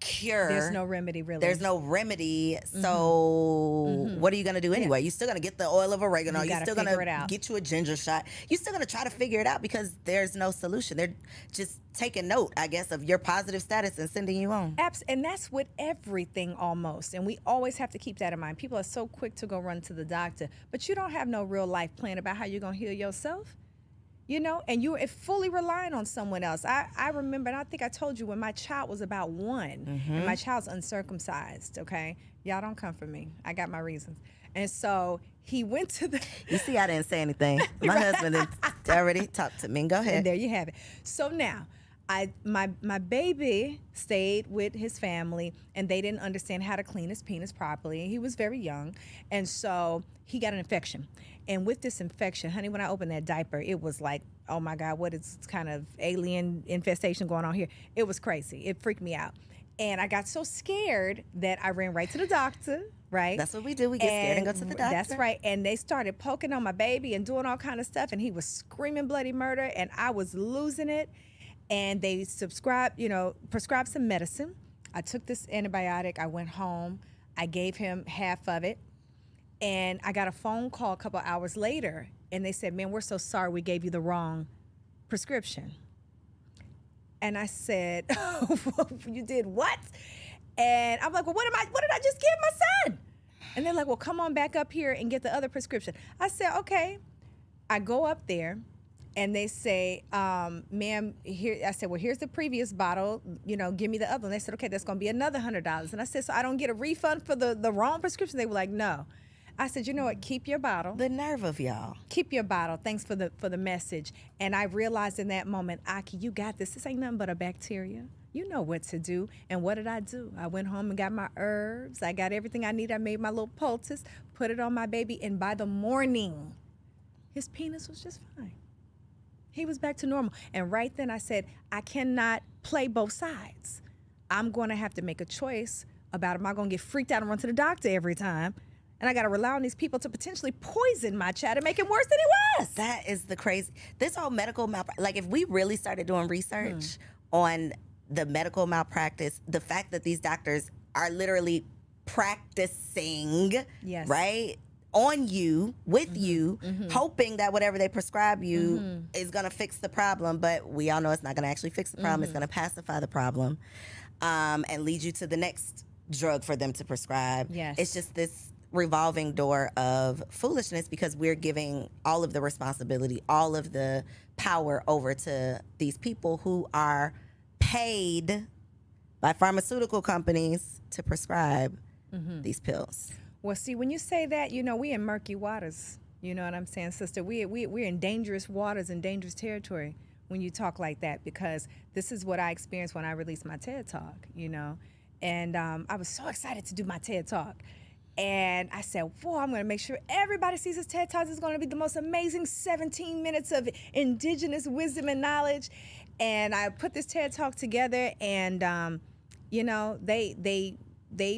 A: cure.
C: There's no remedy, really.
A: There's no remedy. So what are you gonna do anyway? You're still gonna get the oil of oregano. You're still gonna get you a ginger shot. You're still gonna try to figure it out, because there's no solution. They're just taking note, I guess, of your positive status and sending you home.
C: And that's with everything almost. And we always have to keep that in mind. People are so quick to go run to the doctor, but you don't have no real life plan about how you're gonna heal yourself. And you're fully relying on someone else. I remember, and I think I told you, when my child was about 1, and my child's uncircumcised, okay? Y'all don't come for me. I got my reasons. And so he went to the...
A: You see, I didn't say anything. My husband had already talked to me. Go ahead.
C: And there you have it. So now, my baby stayed with his family, and they didn't understand how to clean his penis properly. He was very young, and so he got an infection. And with this infection, honey, when I opened that diaper, it was like, oh my God, what is kind of alien infestation going on here? It was crazy. It freaked me out. And I got so scared that I ran right to the doctor, right?
A: That's what we do. We get scared and go to the doctor.
C: That's right. And they started poking on my baby and doing all kind of stuff. And he was screaming bloody murder, and I was losing it. And they prescribed some medicine. I took this antibiotic. I went home. I gave him half of it. And I got a phone call a couple hours later, and they said, man, we're so sorry we gave you the wrong prescription. And I said, you did what? And I'm like, well, what did I just give my son? And they're like, well, come on back up here and get the other prescription. I said, okay. I go up there, and they say, ma'am, here. I said, well, here's the previous bottle. Give me the other one. They said, okay, that's going to be another $100. And I said, so I don't get a refund for the wrong prescription? They were like, no. I said, you know what? Keep your bottle.
A: The nerve of y'all.
C: Keep your bottle. Thanks for the message. And I realized in that moment, Ahki, you got this. This ain't nothing but a bacteria. You know what to do. And what did I do? I went home and got my herbs. I got everything I need. I made my little poultice, put it on my baby, and by the morning, his penis was just fine. He was back to normal. And right then I said, I cannot play both sides. I'm going to have to make a choice about, am I going to get freaked out and run to the doctor every time? And I got to rely on these people to potentially poison my child and make it worse than it was.
A: That is the crazy. This whole medical malpractice. Like, if we really started doing research on the medical malpractice, the fact that these doctors are literally practicing,
C: Yes.
A: right, on you, with you, hoping that whatever they prescribe you is going to fix the problem. But we all know it's not going to actually fix the problem. It's going to pacify the problem and lead you to the next drug for them to prescribe.
C: Yes.
A: It's just this revolving door of foolishness because we're giving all of the responsibility, all of the power over to these people who are paid by pharmaceutical companies to prescribe these pills.
C: Well, see, when you say that, you know, we in murky waters. You know what I'm saying, sister? We're in dangerous waters and dangerous territory when you talk like that, because this is what I experienced when I released my TED Talk, you know. And I was so excited to do my TED Talk. And I said, whoa, I'm going to make sure everybody sees this TED Talk. It's going to be the most amazing 17 minutes of indigenous wisdom and knowledge. And I put this TED Talk together, and, you know, they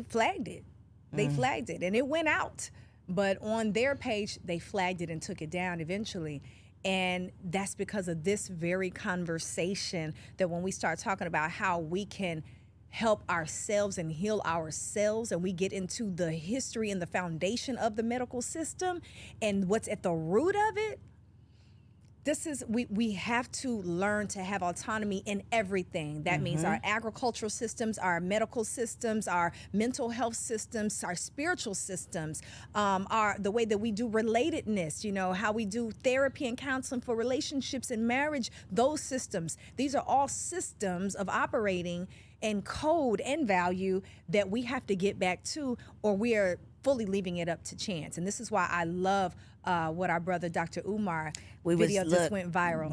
C: flagged it. They flagged it, and it went out. But on their page, they flagged it and took it down eventually. And that's because of this very conversation, that when we start talking about how we can help ourselves and heal ourselves, and we get into the history and the foundation of the medical system and what's at the root of it, this is, we have to learn to have autonomy in everything. That means our agricultural systems, our medical systems, our mental health systems, our spiritual systems, the way that we do relatedness, you know, how we do therapy and counseling for relationships and marriage, those systems. These are all systems of operating and code and value that we have to get back to, or we are fully leaving it up to chance. And this is why I love what our brother Dr. Umar video just went viral.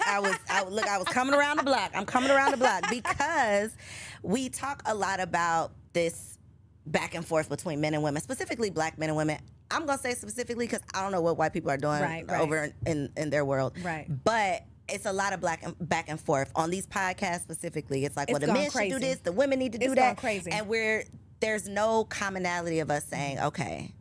A: I was coming around the block. I'm coming around the block because we talk a lot about this back and forth between men and women, specifically black men and women. I'm gonna say specifically because I don't know what white people are doing over in their world.
C: Right.
A: But it's a lot of back and forth on these podcasts specifically. It's like, well, the men should do this, the women need to do that.
C: Crazy.
A: And there's no commonality of us saying, okay,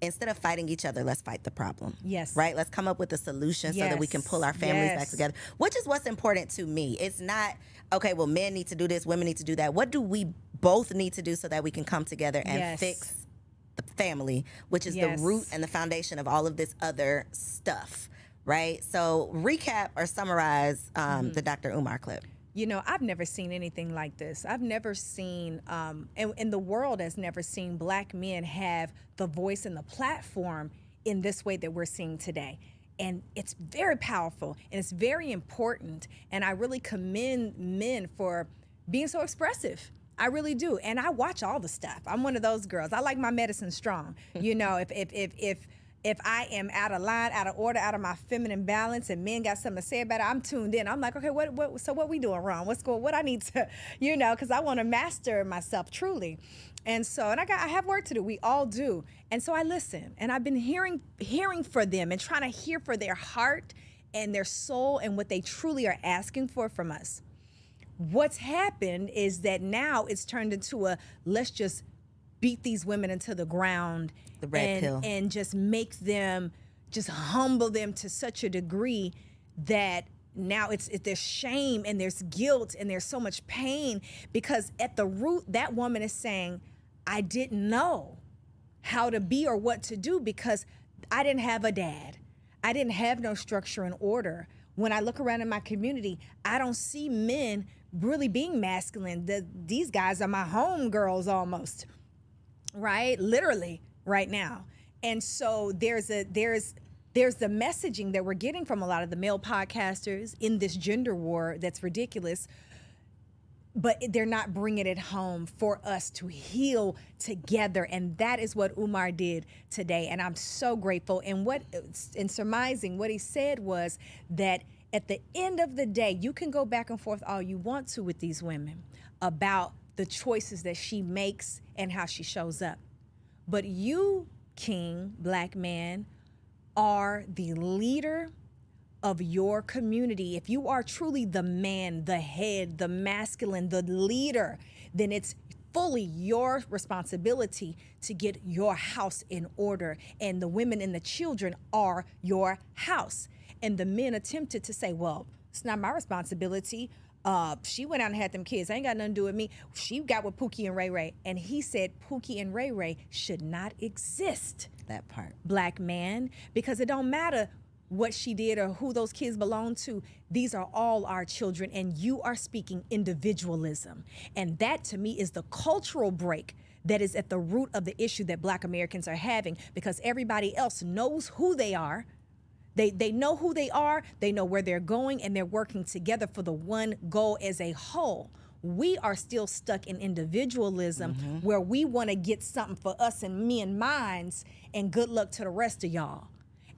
A: instead of fighting each other, let's fight the problem.
C: Yes.
A: Right? Let's come up with a solution so that we can pull our families back together, which is what's important to me. It's not, okay, well, men need to do this, women need to do that. What do we both need to do so that we can come together and fix the family, which is the root and the foundation of all of this other stuff, right? So recap or summarize the Dr. Umar clip.
C: You know, I've never seen anything like this. I've never seen, and the world has never seen black men have the voice and the platform in this way that we're seeing today. And it's very powerful, and it's very important. And I really commend men for being so expressive. I really do. And I watch all the stuff. I'm one of those girls. I like my medicine strong. You know, if I am out of line, out of order, out of my feminine balance, and men got something to say about it, I'm tuned in. I'm like, okay, what we doing wrong? What I need to, you know, because I want to master myself truly. And so, and I have work to do. We all do. And so I listen, and I've been hearing for them and trying to hear for their heart and their soul and what they truly are asking for from us. What's happened is that now it's turned into a, let's just beat these women into the ground,
A: the red pill,
C: and just make them, just humble them to such a degree that now there's shame and there's guilt and there's so much pain, because at the root, that woman is saying, I didn't know how to be or what to do because I didn't have a dad. I didn't have no structure and order. When I look around in my community, I don't see men really being masculine. These guys are my home girls almost, right? Literally right now. And so there's the messaging that we're getting from a lot of the male podcasters in this gender war that's ridiculous, but they're not bringing it home for us to heal together. And that is what Umar did today. And I'm so grateful. And in surmising, what he said was that at the end of the day, you can go back and forth all you want to with these women about the choices that she makes and how she shows up. But you, King, black man, are the leader of your community, if you are truly the man, the head, the masculine, the leader, then it's fully your responsibility to get your house in order. And the women and the children are your house. And the men attempted to say, well, it's not my responsibility. She went out and had them kids. I ain't got nothing to do with me. She got with Pookie and Ray Ray. And he said Pookie and Ray Ray should not exist.
A: That part.
C: Black man, because it don't matter what she did or who those kids belong to. These are all our children, and you are speaking individualism. And that, to me, is the cultural break that is at the root of the issue that Black Americans are having, because everybody else knows who they are. They know who they are, they know where they're going, and they're working together for the one goal as a whole. We are still stuck in individualism, where we want to get something for us and me and mines, and good luck to the rest of y'all.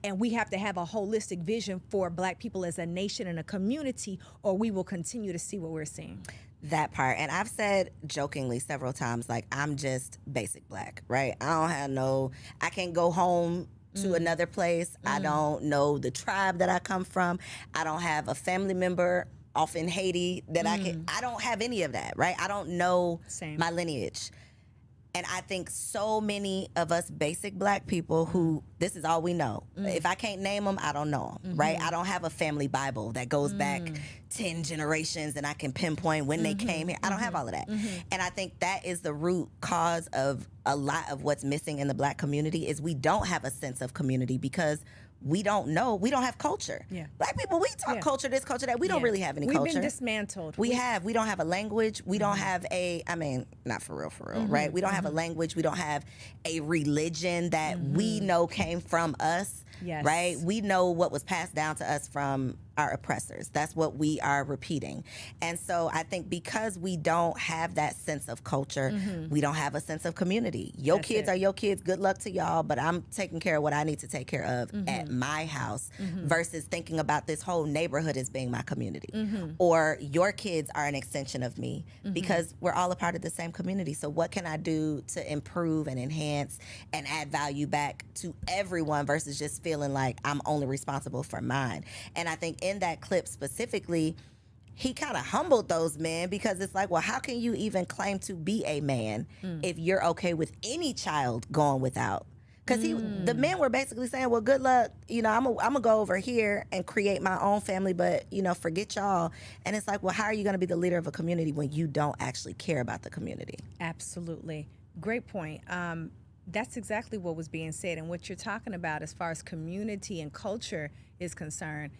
C: And we have to have a holistic vision for Black people as a nation and a community, or we will continue to see what we're seeing.
A: That part. And I've said jokingly several times, like, I'm just basic Black, right? I can't go home to another place. I don't know the tribe that I come from. I don't have a family member off in Haiti that I don't have any of that, right? I don't know my lineage. And I think so many of us basic Black people who, this is all we know. If I can't name them, I don't know them, right? I don't have a family Bible that goes back 10 generations and I can pinpoint when they came here. I don't have all of that. And I think that is the root cause of a lot of what's missing in the Black community is we don't have a sense of community because we don't know. We don't have culture. Black people, we talk culture, this, culture, that. We don't really have any culture.
C: We've been dismantled.
A: We don't have a language. We don't have not for real, right? We don't have a language. We don't have a religion that we know came from us, right? We know what was passed down to us from our oppressors. That's what we are repeating. And so I think because we don't have that sense of culture, we don't have a sense of community. Your kids are your kids. Good luck to y'all, but I'm taking care of what I need to take care of at my house versus thinking about this whole neighborhood as being my community. Or your kids are an extension of me because we're all a part of the same community. So what can I do to improve and enhance and add value back to everyone versus just feeling like I'm only responsible for mine? And I think in that clip specifically, he kind of humbled those men because it's like, well, how can you even claim to be a man if you're okay with any child going without? Because the men were basically saying, well, good luck. I'm gonna go over here and create my own family, but, forget y'all. And it's like, well, how are you going to be the leader of a community when you don't actually care about the community?
C: Absolutely. Great point. That's exactly what was being said. And what you're talking about as far as community and culture is concerned,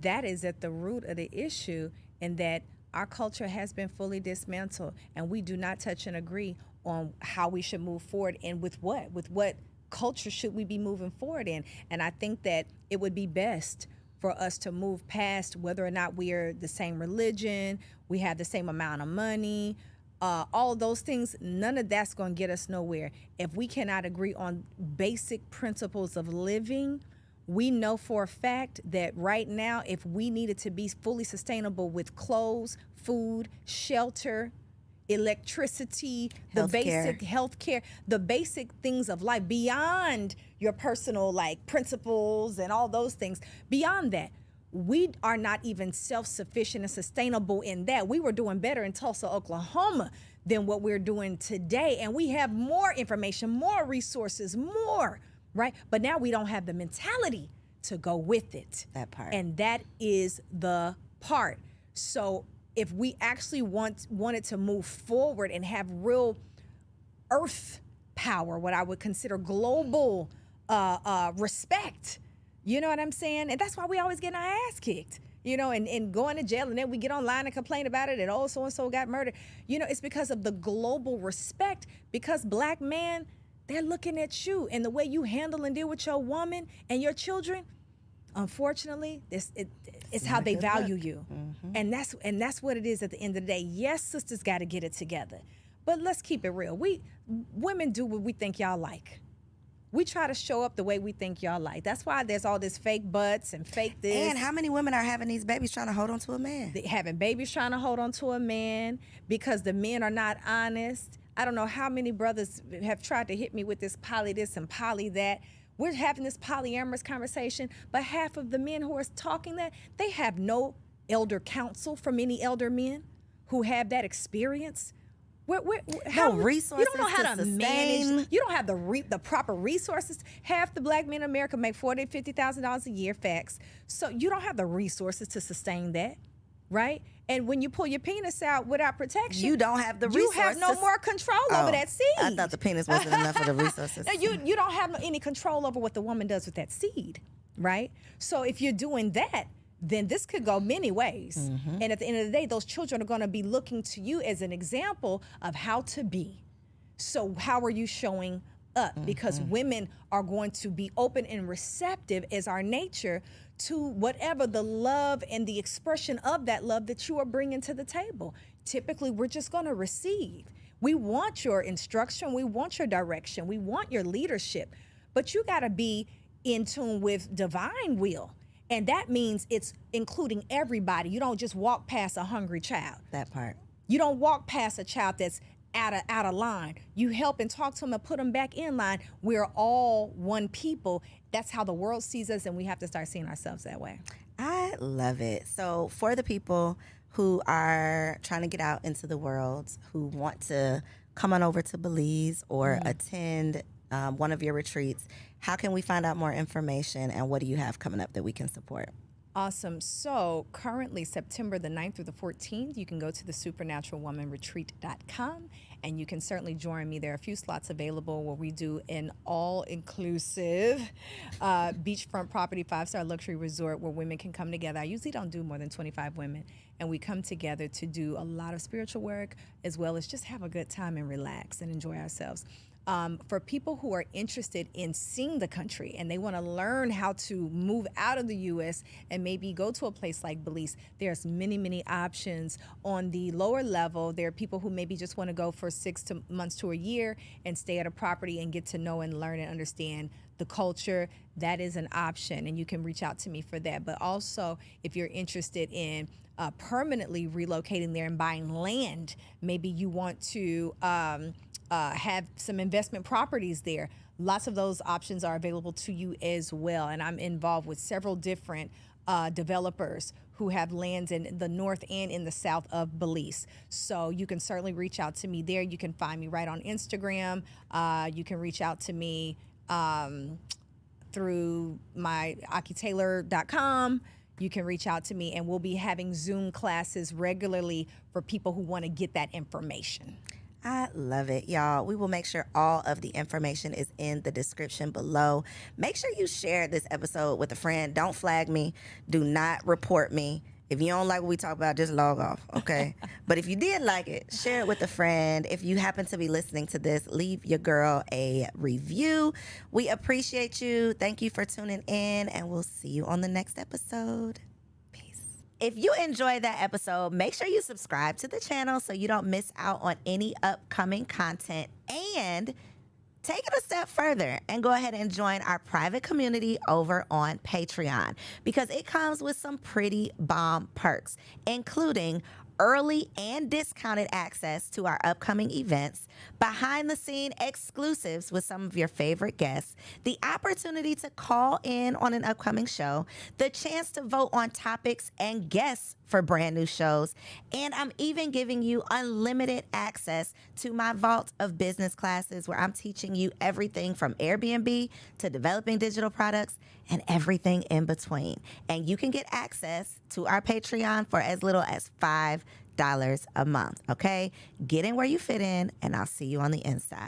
C: that is at the root of the issue, in that our culture has been fully dismantled, and we do not touch and agree on how we should move forward and with what culture should we be moving forward in. And I think that it would be best for us to move past whether or not we are the same religion, we have the same amount of money, all of those things. None of that's going to get us nowhere. If we cannot agree on basic principles of living, we know for a fact that right now, if we needed to be fully sustainable with clothes, food, shelter, electricity, the basic health care, the basic things of life beyond your personal principles and all those things, beyond that, we are not even self-sufficient and sustainable in that. We were doing better in Tulsa, Oklahoma than what we're doing today. And we have more information, more resources, more, right? But now we don't have the mentality to go with it.
A: That part.
C: And that is the part. So if we actually wanted to move forward and have real earth power, what I would consider global respect, you know what I'm saying? And that's why we always get our ass kicked, and going to jail, and then we get online and complain about it, and so-and-so got murdered. It's because of the global respect, because Black man, they're looking at you and the way you handle and deal with your woman and your children. Unfortunately, it's how they value you. And that's what it is at the end of the day. Yes, sisters got to get it together. But let's keep it real. Women do what we think y'all like. We try to show up the way we think y'all like. That's why there's all this fake butts and fake this.
A: And how many women are having these babies trying to hold on to a man?
C: Having babies trying to hold on to a man because the men are not honest. I don't know how many brothers have tried to hit me with this poly this and poly that. We're having this polyamorous conversation, but half of the men who are talking that, they have no elder counsel from any elder men who have that experience. How,
A: resources
C: you don't know how to
A: sustain.
C: manage. You don't have the proper resources. Half the black men in America make $40,000-$50,000 a year, facts. So you don't have the resources to sustain that, right? And when you pull your penis out without protection,
A: You don't have the
C: you
A: resources.
C: have no more control over that seed.
A: I thought the penis wasn't enough of the resources.
C: No, you don't have any control over what the woman does with that seed, right? So if you're doing that, then this could go many ways. And at the end of the day, those children are going to be looking to you as an example of how to be. So how are you showing up? Because women are going to be open and receptive as our nature to whatever the love and the expression of that love that you are bringing to the table. Typically, we're just going to receive. We want your instruction. We want your direction. We want your leadership. But you got to be in tune with divine will. And that means it's including everybody. You don't just walk past a hungry child.
A: That part.
C: You don't walk past a child that's out of line. You help and talk to them and put them back in line. We're all one people. That's how the world sees us, and we have to start seeing ourselves that way.
A: I love it. So for the people who are trying to get out into the world, who want to come on over to Belize or attend one of your retreats, how can we find out more information, and what do you have coming up that we can support?
C: Awesome. So currently, September the 9th through the 14th, you can go to the supernaturalwomanretreat.com, and you can certainly join me. There are a few slots available where we do an all-inclusive beachfront property, 5-star luxury resort where women can come together. I usually don't do more than 25 women, and we come together to do a lot of spiritual work as well as just have a good time and relax and enjoy ourselves. For people who are interested in seeing the country and they want to learn how to move out of the U.S. and maybe go to a place like Belize, there's many, many options on the lower level. There are people who maybe just want to go for 6 months to a year and stay at a property and get to know and learn and understand the culture. That is an option, and you can reach out to me for that. But also, if you're interested in permanently relocating there and buying land, maybe you want to have some investment properties there. Lots of those options are available to you as well. And I'm involved with several different developers who have lands in the north and in the south of Belize. So you can certainly reach out to me there. You can find me right on Instagram. You can reach out to me through my ahkitaylor.com. You can reach out to me, and we'll be having Zoom classes regularly for people who want to get that information.
A: I love it, y'all. We will make sure all of the information is in the description below. Make sure you share this episode with a friend. Don't flag me. Do not report me. If you don't like what we talk about, just log off, okay? But if you did like it, share it with a friend. If you happen to be listening to this, leave your girl a review. We appreciate you. Thank you for tuning in, and we'll see you on the next episode. If you enjoyed that episode, make sure you subscribe to the channel so you don't miss out on any upcoming content. And take it a step further and go ahead and join our private community over on Patreon, because it comes with some pretty bomb perks, including early and discounted access to our upcoming events, behind-the-scene exclusives with some of your favorite guests, the opportunity to call in on an upcoming show, the chance to vote on topics and guests for brand new shows, and I'm even giving you unlimited access to my vault of business classes where I'm teaching you everything from Airbnb to developing digital products and everything in between. And you can get access to our Patreon for as little as $5 a month, okay? Get in where you fit in, and I'll see you on the inside.